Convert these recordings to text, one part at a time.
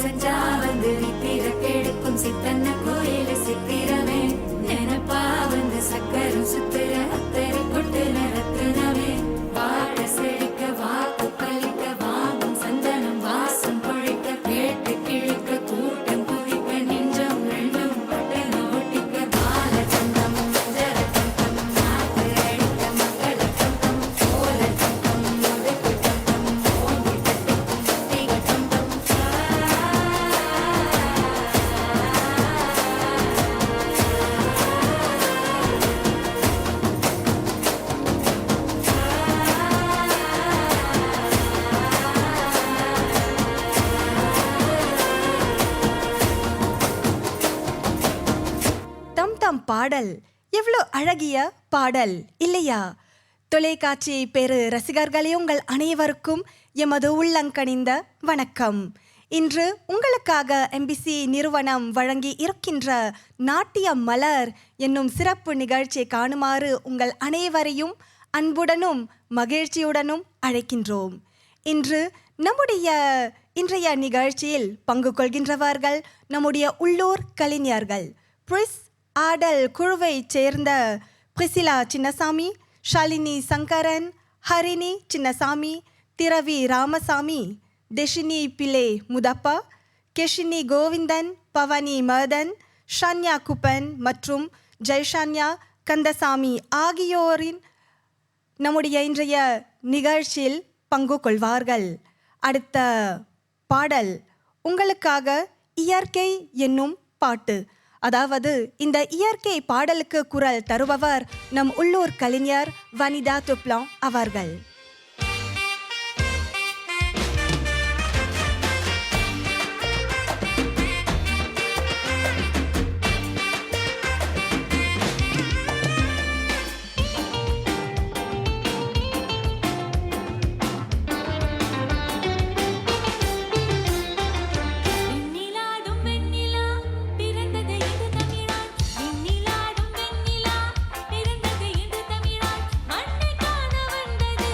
செஞ்சா வந்து நித்திர கெடுக்கும் சித்தன்ன கோயில சித்திரமே நினைப்பா வந்து சக்கரம் சுத்துற அத்தரை கொட்டு நிறத்துனவே வாழ செழிக்க வாக்கு பலிக்க வாங்கும் சந்தனம் வாசம் பொழிக்க கேட்டு கிழிக்க கூட்டம் குதிக்க நெஞ்சம் ரெண்டும் பட்டன ஒட்டிக்க பால சந்தம் மஞ்சர சந்தம் நாக்கு அடிக்க மக்கள சந்தம் சோழ சந்தம் முதுக்கு சந்தம் ஓங்கி தட்டிக்கும் தீக சந்தம் தம் தம் பாடல் எவ்வளோ அழகிய பாடல் இல்லையா? தொலைக்காட்சி பெரு ரசிகர்களே, உங்கள் அனைவருக்கும் எமது உள்ளங்கனிந்த வணக்கம். இன்று உங்களுக்காக எம்பிசி நிறுவனம் வழங்கி இருக்கின்ற நாட்டிய மலர் என்னும் சிறப்பு நிகழ்ச்சியை காணுமாறு உங்கள் அனைவரையும் அன்புடனும் மகிழ்ச்சியுடனும் அழைக்கின்றோம். இன்று நம்முடைய இன்றைய நிகழ்ச்சியில் பங்கு கொள்கின்றவர்கள் நம்முடைய உள்ளூர் கலைஞர்கள். பிரிஸ் ஆடல் குழுவைச் சேர்ந்த பிரிசிலா சின்னசாமி, ஷாலினி சங்கரன், ஹரிணி சின்னசாமி, திரவி ராமசாமி, டெஷினி பிலே முதப்பா, கெஷினி கோவிந்தன், பவனி மதன், ஷான்யா குப்பன் மற்றும் ஜெய்ஷான்யா கந்தசாமி ஆகியோரின் நம்முடைய இன்றைய நிகழ்ச்சியில் பங்கு கொள்வார்கள். அடுத்த பாடல் உங்களுக்காக இயற்கை என்னும் பாட்டு. அதாவது இந்த இயற்கை பாடலுக்கு குரல் தருபவர் நம் உள்ளூர் கலைஞர் வனிதா துப்லான் அவர்கள். விண்ணிலாடும் வெண்ணிலா பிறந்தது இது தமிழாய் விண்ணிலாடும் வெண்ணிலா பிறந்தது இது தமிழாய் மண்ணை காண வந்தது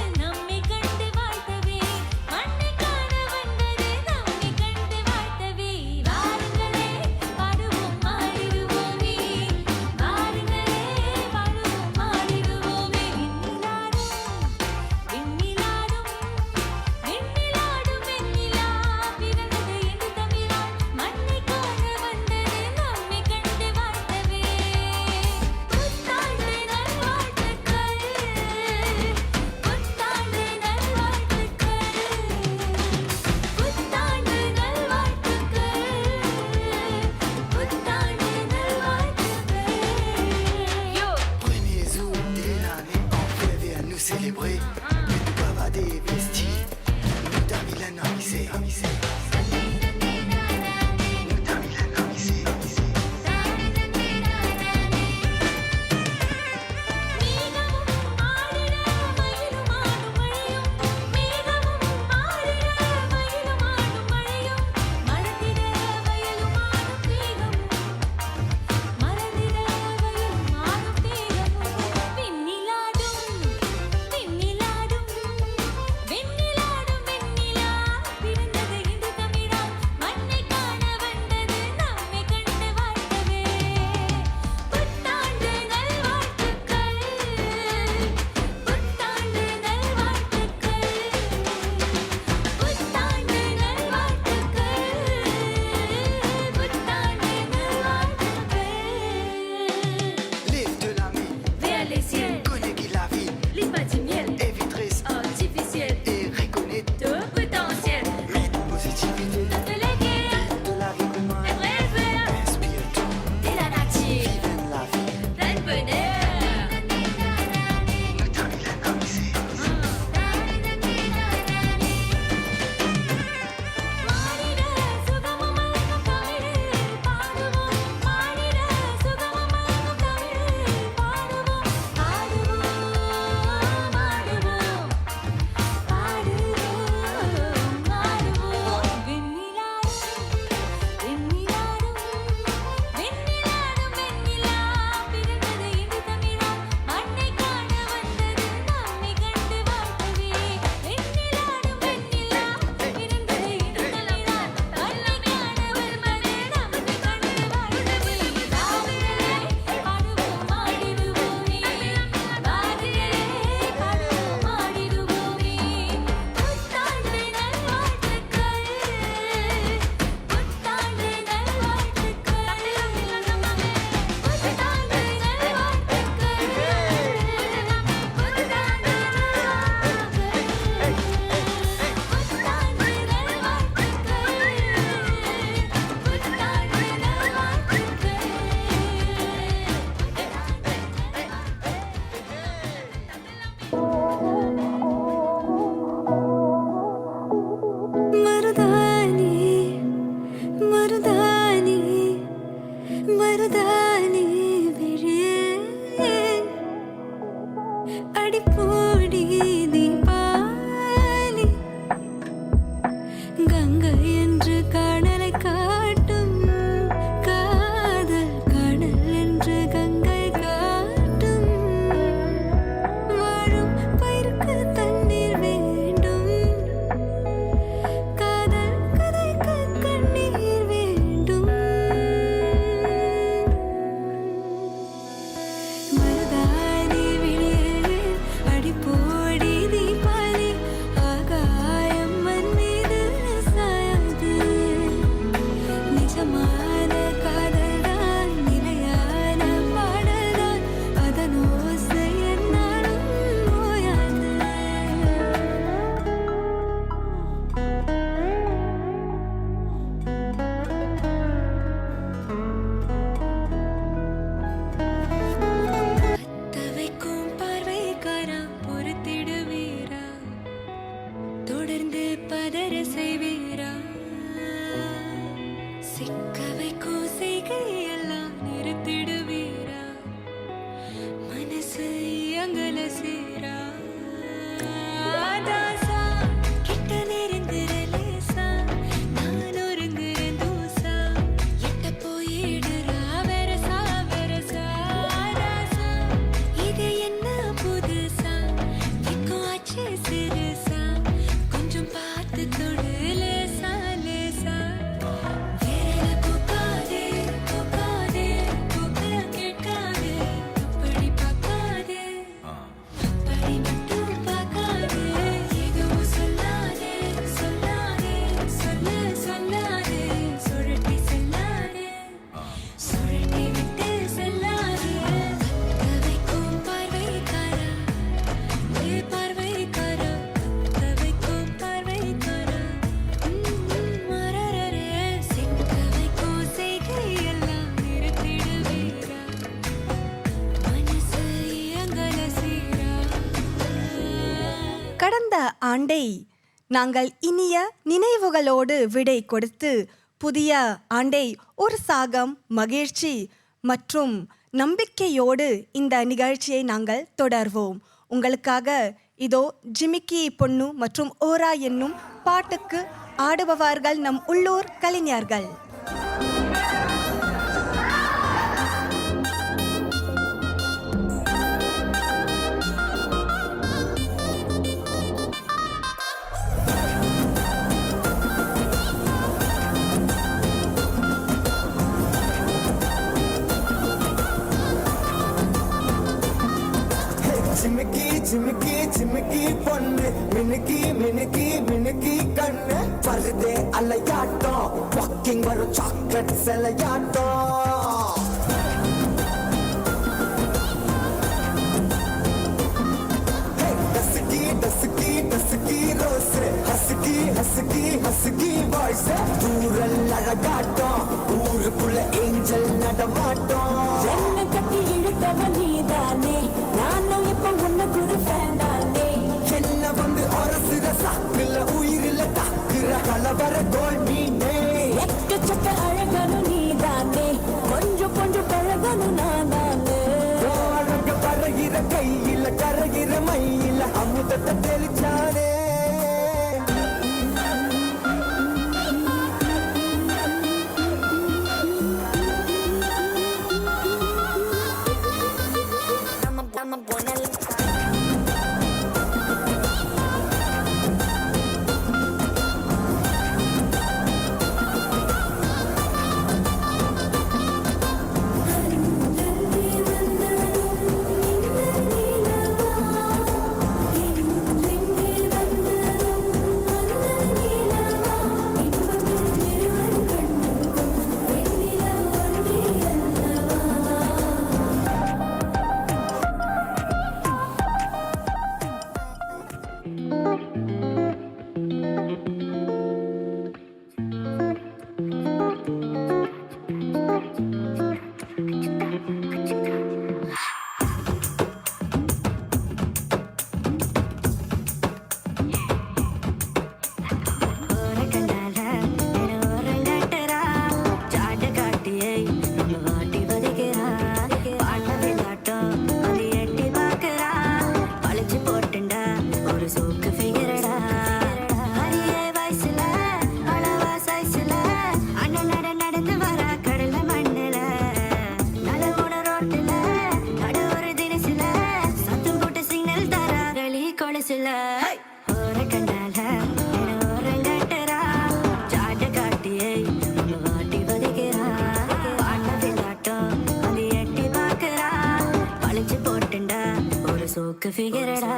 சிக்க வைக்கும் செய்கையெல்லாம் நிறுத்திடுவீரா மனசு அங்கல சேரா தாசா கிட்ட நெருங்குற லேசா நான் ஒருங்குற தூசா எட்ட போயிடுறா வெரசா வெரசா தாசா இது என்ன புதுசா திக்கும் ஆச்சு சிறுசா கொஞ்சம் பார்த்து தொடு லேசா லேசா வேற போகாதே போகாதே போக கேட்காதே அப்படி பார்க்காதே அப்படி மட்டும் பார்க்காதே எதுவும் சொல்லாதே சொல்லாதே சொல்ல சொல்லாதே சுழட்டி செல்லாதே சுழட்டி விட்டு செல்லாதே கத்த வைக்கும் பார்வைக்காரா ஏ பார்வைக்காரா கத்த வைக்கும் பார்வைக்காரா மரரரே சிக்க வைக்கும் செய்கையெல்லாம் நிறுத்திடுவீரா மனசு இயங்கல சீரா கடந்த ஆண்டை நாங்கள் இனிய நினைவுகளோடு விடை கொடுத்து புதிய ஆண்டை ஒரு சாகம் மகிழ்ச்சி மற்றும் நம்பிக்கையோடு இந்த நிகழ்ச்சியை நாங்கள் தொடர்வோம். உங்களுக்காக இதோ ஜிமிக்கி பொண்ணு மற்றும் ஓரா என்னும் பாட்டுக்கு ஆடுபவர்கள் நம் உள்ளூர் கலைஞர்கள். சிமிக்கி சிமிக்கி சிமிக்கி பொண்ணு மினுக்கி மினுக்கி மினுக்கி கண்ணு வருதே அலையாட்டம் வாக்கிங் வரும் சாக்லேட் சிலையாட்டம் டசுக்கி டசுக்கி டசுக்கி ரோஸ் ஹசுக்கி ஹசுக்கி ஹசுக்கி வாய்ஸ் தூரல் அழகாட்டம் ஊருக்குள்ள ஏஞ்சல் நடமாட்டம் என்ன கட்டி இழுத்தவன் நீதானே நானும் இப்ப உனக்கு ஒரு ஃபேன் தானே என்ன வந்து அரசுற சாக்குல உயிரில தாக்குற கலவர கோல் மீனே எக்கச்சக்க அழகனும் நீதானே கொஞ்சம் கொஞ்சம் பழகனும் நான் தானே அழக பறகிற கையில கரகிற மயில அமுதத்தை தெளிச்சானே நம்ம பொண்ணல் சோக்கு ஃபிகரடா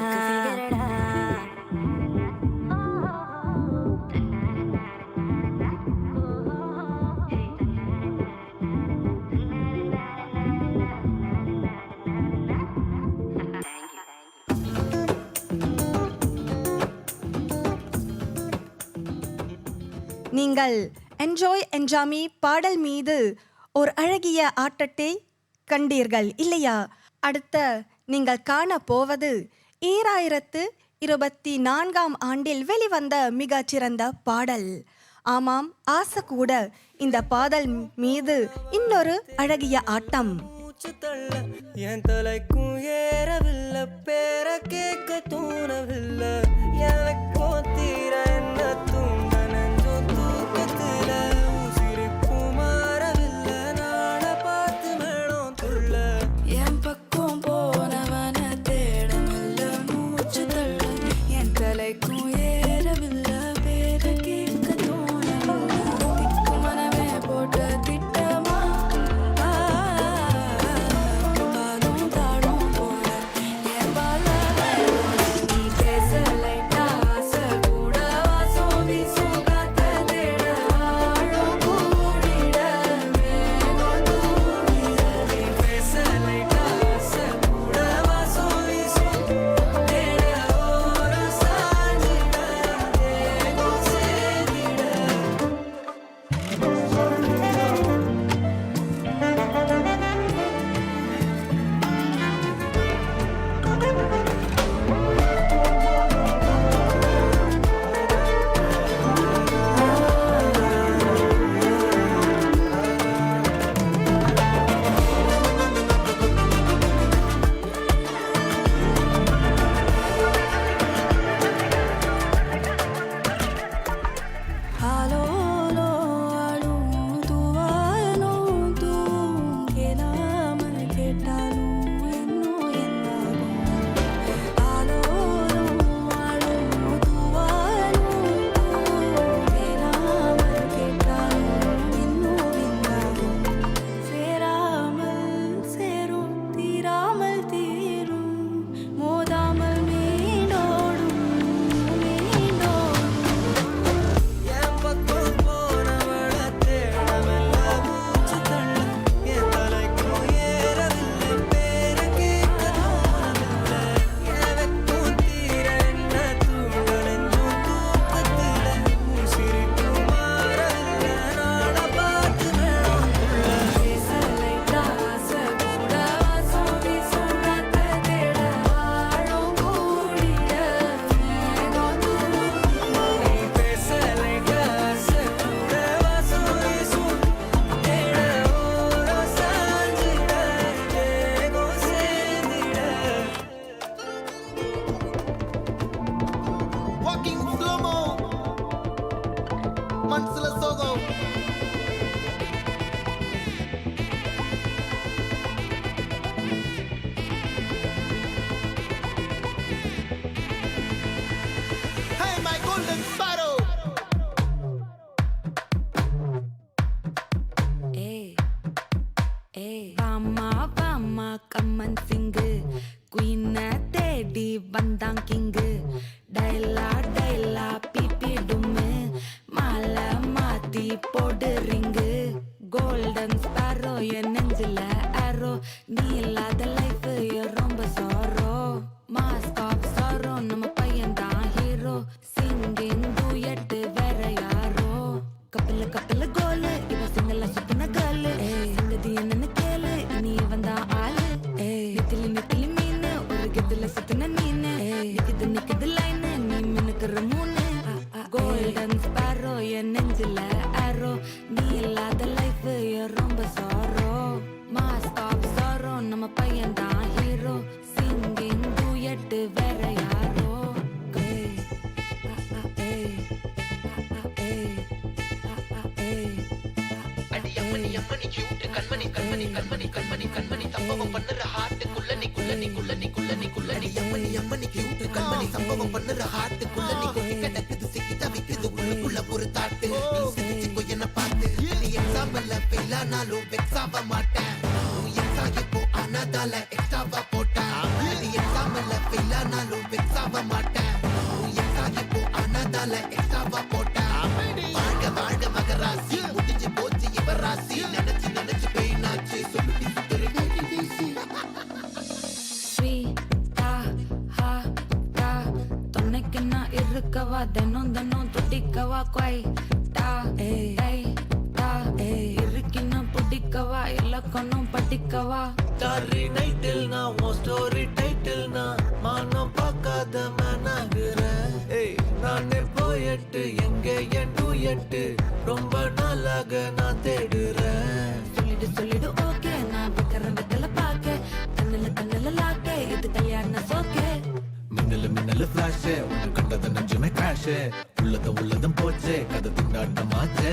நீங்கள் என்ஜாய் என்ஜாமி பாடல் மீது ஒரு அழகிய ஆட்டத்தை கண்டீர்கள் இல்லையா? அடுத்த நீங்கள் காண போவது 2024 ஆண்டில் வெளிவந்த மிகச்சிறந்த பாடல். ஆமாம், ஆசை கூட இந்த பாடல் மீது இன்னொரு அழகிய ஆட்டம். மூச்சு தள்ள என் தலைக்கும் ஏறவில்லை, பேர கேட்க தூணவில்லை, எனக்கோ தீர என்ன தூண்ட நெஞ்சோ தூக்கத்துல சிரிப்பும் மாறவில்லை, நாட பார்த்து மேடம் துள்ள என் பக்கம் போனவன தேடமில்ல, மூச்சு தள்ள என் தலைக்கும் ஏறவில்லை, பேர கேட்க தோணவில்லை, திக்கு மனமே போட்ட திட்டமா பாலும் தாடும் போல என் பால நீ பேச லைட்டா ஆசை கூட வாசம் வீசும் காத்த தேட ஆழம் கூடிட மேகம் தூண்டிட நீ பேச லைட்டா ஆசை கூட வாசம் வீசும் தேட ஓரம் சாஞ்சிட தேகம் சேர்ந்திட ஆலோலோ ஆளும் தூவாலும் தூவும் கேளாமல் கேட்டாலும் இன்னும் என்னாகும் ஆலோலோ ஆளும் தூவாலும் தூவும் கேளாமல் கேட்டாலும் இன்னும் என்னாகும் சேராமல் சேரும் தீராமல் தீரும் மோதாமல் மீண்டோடும் மீண்டோடும் என் பக்கம் போனவள தேடவில்லை, மூச்சு தள்ள என் தலைக்கும் ஏறவில்லை, பேர கேட்க தோணவில்லை, எனக்கும் தீர என்ன தூண்ட நெஞ்சம் தூக்கத்துல சிரிப்பும் மாறவில்லை, நாட பார்த்து மேடம் துள்ள பேச லைட்டா ஆசை கூட வாசம் வீசும் காத்த தேட ஆழம் கூடிட மேகம் தூண்டிட நீ பேச லைட்டா ஆசை கூட வாசம் வீசும் தேட ஓரம் சாஞ்சிட தேகம் சேர்ந்திட Walking slow-mo மனசுல சோகம் Hey my golden sparrow ஏய் ஏய் வாமா வாமா கம்மன் சிங்கு குயின தேடி வந்தான் கிங்கு டைலா டைலா பிபி டும்மு மாலை மாத்தி போடு ரிங்கு கோல்டன் ஸ்பாரோ என் நெஞ்சில ஆரோ நீ இல்லாத லைஃப் ரொம்ப சாரோ மாஸ்க் ஆஃப் சாரோ நம்ம பையன் தான் ஹீரோ சிங்கிங் டூயட் வேற யாரோ கப்பல கப்பல கோலு இவ சிங்கல சுத்தின கேளு சங்கதி என்னன்னு கேளு நீ வந்தா ஆளு நித்திலி நித்திலி மீனு ஒரு கெத்துல சுத்தின நீனு நிக்குது லைனு நீ மினுக்குற மூணு கோல்டன் ஸ்பாரோ என் நெஞ்சில ஆரோ நீ இல்லாத லைஃப் ரொம்ப சாரோ மாஸ்க் ஆஃப் சாரோ நம்ம பையன் தான் ஹீரோ சிங்கிங் டூயட் வேற யாரோ அடி அம்மனி அம்மனி கியூட் கண்மணி கண்மணி கண்மணி கண்மணி கண்மணி சம்பவம் பண்ணுற ஹார்ட்டுக்குள்ள நீ குள்ள நீ குள்ள நீ குள்ள நீ குள்ள நீ அம்மனி அம்மனி கியூட் கண்மணி சம்பவம் பண்ணுற ஹார்ட்டுக்குள்ள நீ கொட்டி கிடக்குது சிக்கி தவிக்குது உள்ளுக்குள்ள ஒரு தாட்டு நீ சிரிச்சுக்கோ என்ன பார்த்து நீ எக்ஸாம்பிள் ஃபெயில் ஆனாலும் வெக்ஸ் ஆக மாட்டேன் நீ எக்ஸாகி போ ஆனாதால எக்ஸ்ட்ராவா போட்டேன் நீ எக்ஸாம்பிள் ஃபெயில் ஆனாலும் வெக்ஸ் ஆக மாட்டேன் நீ எக்ஸாகி போ ஆனாதால எக்ஸ்ட்ராவா போட்டேன் வாழ்க வாழ்க மகராசி முடிஞ்சு போச்சு இவ ராசி நினைச்சு நினைச்சு பெயினாச்சு சொல்லிட்டு சுத்தரு ஸ்வீட்டா ஹா டா துணைக்கு நான் இருக்கவா தினம் தினம் துடிக்கவா கொய் டா ஏய் டா இருக்கினா பிடிக்கவா இலக்கணம் படிக்கவா ஸ்டாரி நைட்டில் நான் உன் ஸ்டோரி டைட்டில் நான் மானம் பார்க்காத மேனாகிறேன் நானே போய் போயட்டு எங்க என் டூயட்டு ரொம்ப நாளாக நான் தேடுறேன். சொல்லிடு ஓகே நான் வெத்தல பாக்க கண்ணுல லாக்க இது கல்யாண சோக்கே. மின்னலு ஃபிளாஷ் உன்னை கண்டத நெஞ்சுமே கிராஷ் உள்ளதும் போச்சே கதை திண்டாட்டமாச்சே.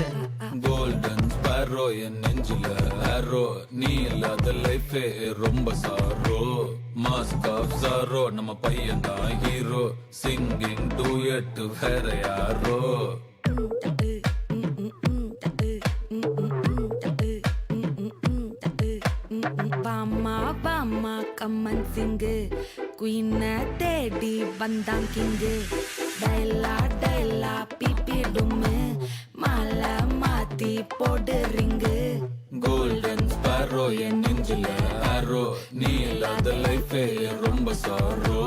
கோல்டன் ஸ்பாரோ என் நெஞ்சில ஆரோ நீ இல்லாத லைஃபே ரொம்ப சாரோ. மாஸ்க் ஆஃப் சாரோ நம்ம பையன் தான் ஹீரோ சிங்கிங் டூயட் வேற யாரோ. பாமா கம்மன் சிங்கு குயின தேடி வந்தான் கிங்கு. டைலா பிபி டும்மு மாலை மாத்தி போடு ரிங்கு. கோல்டன் ஸ்பாரோ என் நெஞ்சில ஆரோ நீ இல்லாத லைஃபே ரொம்ப சாரோ.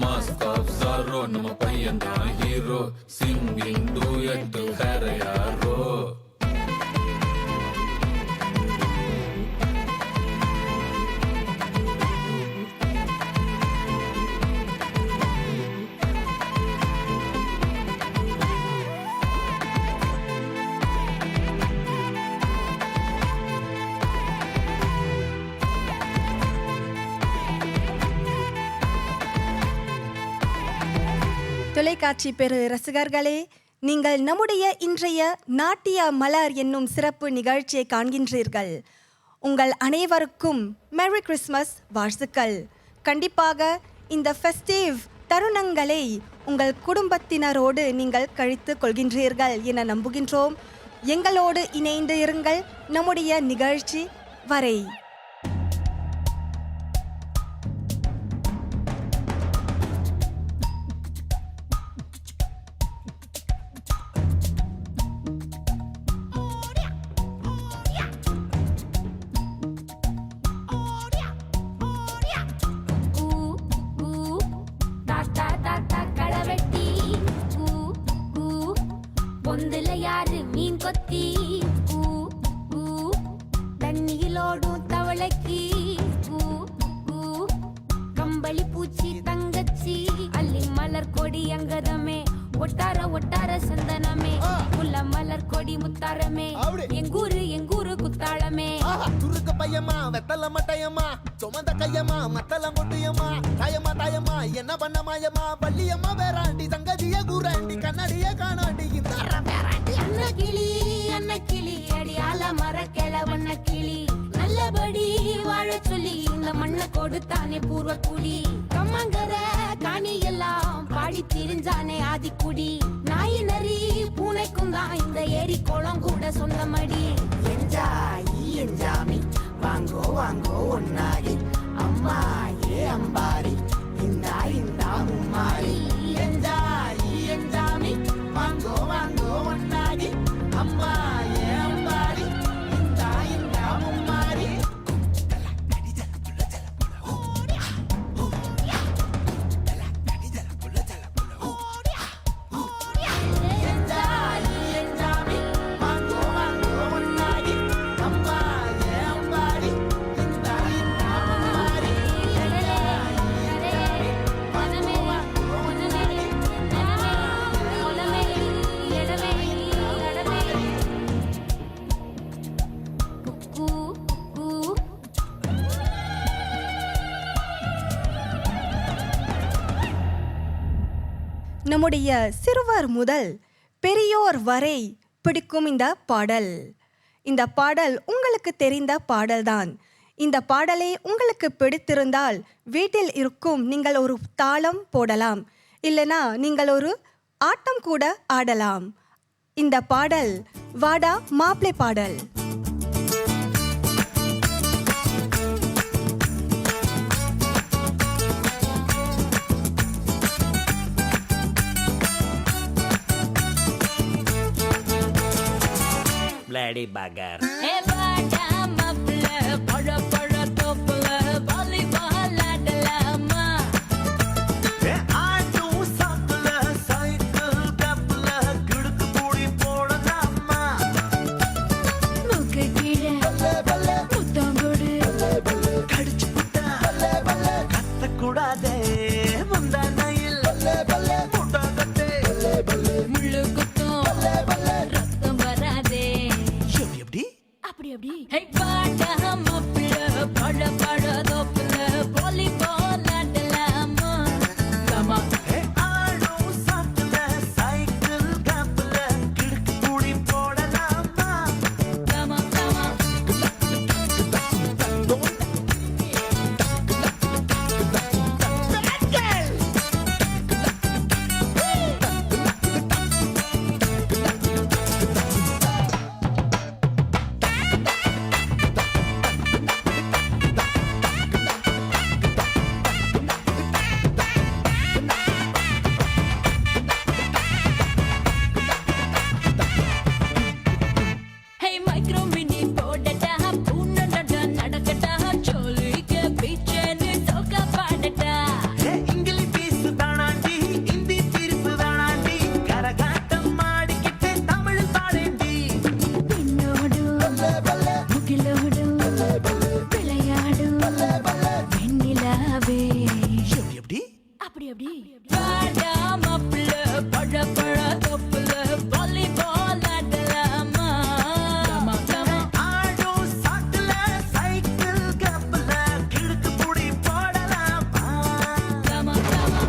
மாஸ்க் ஆஃப் சாரோ நம்ம பையன் தான் ஹீரோ சிங்கிங் டூயட் வேற யாரோ. தொலைக்காட்சி பெரு ரசிகர்களே, நீங்கள் நம்முடைய இன்றைய நாட்டிய மலர் என்னும் சிறப்பு நிகழ்ச்சியை காண்கின்றீர்கள். உங்கள் அனைவருக்கும் மேரி கிறிஸ்மஸ் வாழ்த்துக்கள். கண்டிப்பாக இந்த ஃபெஸ்டிவ் தருணங்களை உங்கள் குடும்பத்தினரோடு நீங்கள் கழித்து கொள்கின்றீர்கள் என நம்புகின்றோம். எங்களோடு இணைந்து இருங்கள் நம்முடைய நிகழ்ச்சி வரை. மீன் கொத்தி தண்ணியிலோடும் தவளைக்கு கம்பளி பூச்சி தங்கச்சி அள்ளி மலர் கொடி அங்கதமே ஒட்டார சந்தனமே முல்ல மலர் கொடி முத்தாரமே எங்கூரு குத்தாளமே. துருக்கு பையமா வெத்தல மட்டையம்மா சுமந்த கையம்மா மத்தலம் கொட்டியம்மா தாயம்மா என்ன பண்ண மாயம்மா பள்ளியம்மா வேறாண்டி சங்கதிய கூறாண்டி கண்ணடிய காணாண்டி இந்த அன்ன கிளி அடியால மர கிளவண்ண கிளி நல்லபடி வாழ சொல்லி இந்த மண்ணை கொடுத்தானே பூர்வ குடி. கம்மங்கர காணி எல்லாம் பாடி திரிஞ்சானே ஆதிக்குடி. நாய் நரி பூனைக்கும் தான் இந்த ஏரி குளம் கூட சொந்தமடி. என்ஜாமி வாங்கோ ஒன்னாகி அம்மா ஏ அம்பாரி இந்தா மும்மாரி. என்ஜாமி வாங்கோ ஒன்னாகி அம்மா ஏ அம்பாரி இந்தா மும்மாரி. நம்முடைய சிறுவர் முதல் பெரியோர் வரை பிடிக்கும் இந்த பாடல் உங்களுக்கு தெரிந்த பாடல்தான். இந்த பாடலை உங்களுக்கு பிடித்திருந்தால் வீட்டில் இருக்கும் நீங்கள் ஒரு தாளம் போடலாம், இல்லைனா நீங்கள் ஒரு ஆட்டம் கூட ஆடலாம். இந்த பாடல் வாடா மாப்பிளை பாடல். Bloody bugger. முள்ளு அப்படி அப்படி ஹே பாடா மாப்பிள்ள பழ பழ தோப்புல வாலிபால் ஆடலாமா கமா ஆடும் சாக்குல சைக்கிள் கேப்ல கிடுக்கு கூடி போடலாமா கமா கமா ஹே மைக்ரோ மினி போடடா பூனடடா நடக்கடா சோலிக்க பீச்சேன்னு சோகா பாடடா இங்கிலீஷ் பீஸ் தானாண்டி இந்தி பீஸ் தானாண்டி கரகாட்டம் ஆடிக்கிட்டு தமிழ் பாடேண்டி பின்னோடு முகிலோடு விளையாடு வெண்ணிலாவே எப்படி அப்படி அப்படி பாடா மாப்பிள்ள பழ பழ தோப்புல வாலிபால் ஆடலாமா கமா கமா ஆடும் சாக்குல சைக்கிள் கேப்ல கிடுக்கு கூடி போடலாமா கமா கமா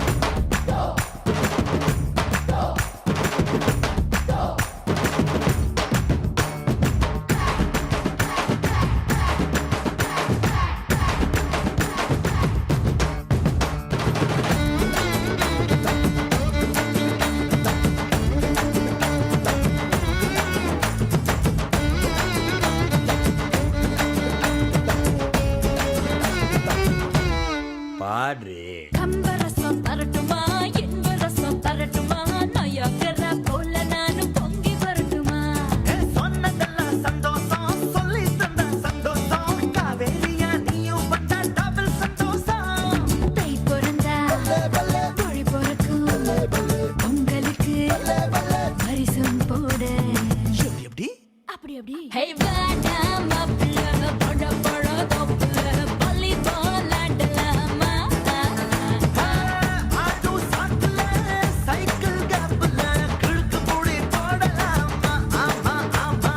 பாடு கம்பரசம் தரட்டுமா என்பரசம் தரட்டுமா நயாகரா போல நானும் பொங்கி வரட்டுமா சொன்னதெல்லாம் சந்தோஷம் சொல்லி தந்த சந்தோஷம் காவேரியா நீயும் வந்தா டபுள் சந்தோஷம் தை பிறந்தா மொழி பிறக்கும் உங்களுக்கு பரிசும் போட எப்படி அப்படி அப்படி ஹே வாடா மாப்பிள்ள பழ பழ தோப்புல வாலிபால் ஆடலாமா ஆடும் சாக்குல சைக்கிள் கேப்ல கிடுக்கு கூடி போடலாமா ஆமா ஆமா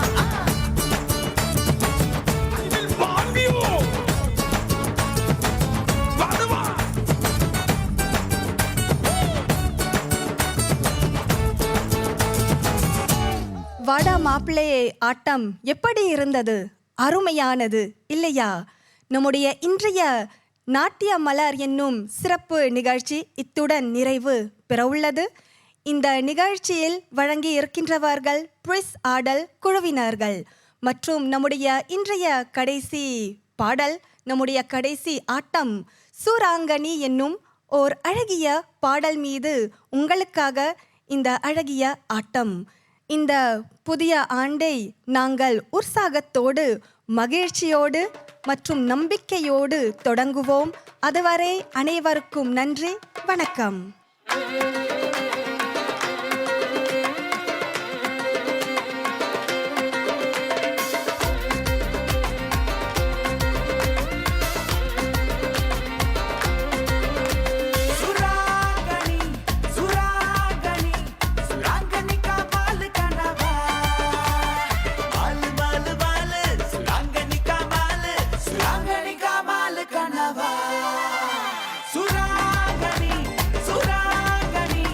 வாடா மாப்பிள்ளையே ஆட்டம் எப்படி இருந்தது? அருமையானது இல்லையா? நம்முடைய இன்றைய நாட்டிய மலர் என்னும் சிறப்பு நிகழ்ச்சி இத்துடன் நிறைவு பெறவுள்ளது. இந்த நிகழ்ச்சியில் வழங்கி இருக்கின்றவர்கள் பிரிஸ் ஆடல் குழுவினர்கள் மற்றும் நம்முடைய இன்றைய கடைசி பாடல், நம்முடைய கடைசி ஆட்டம் சூராங்கனி என்னும் ஓர் அழகிய பாடல் மீது உங்களுக்காக இந்த அழகிய ஆட்டம். இந்த புதிய ஆண்டை நாங்கள் உற்சாகத்தோடு மகிழ்ச்சியோடு மற்றும் நம்பிக்கையோடு தொடங்குவோம். அதுவரை அனைவருக்கும் நன்றி, வணக்கம். सुरागनी सुरागनी सुरागनी का बाल कनवा बाल बाल बाल सुरागनी का बाल कनवा सुरागनी सुरागनी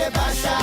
பாஷா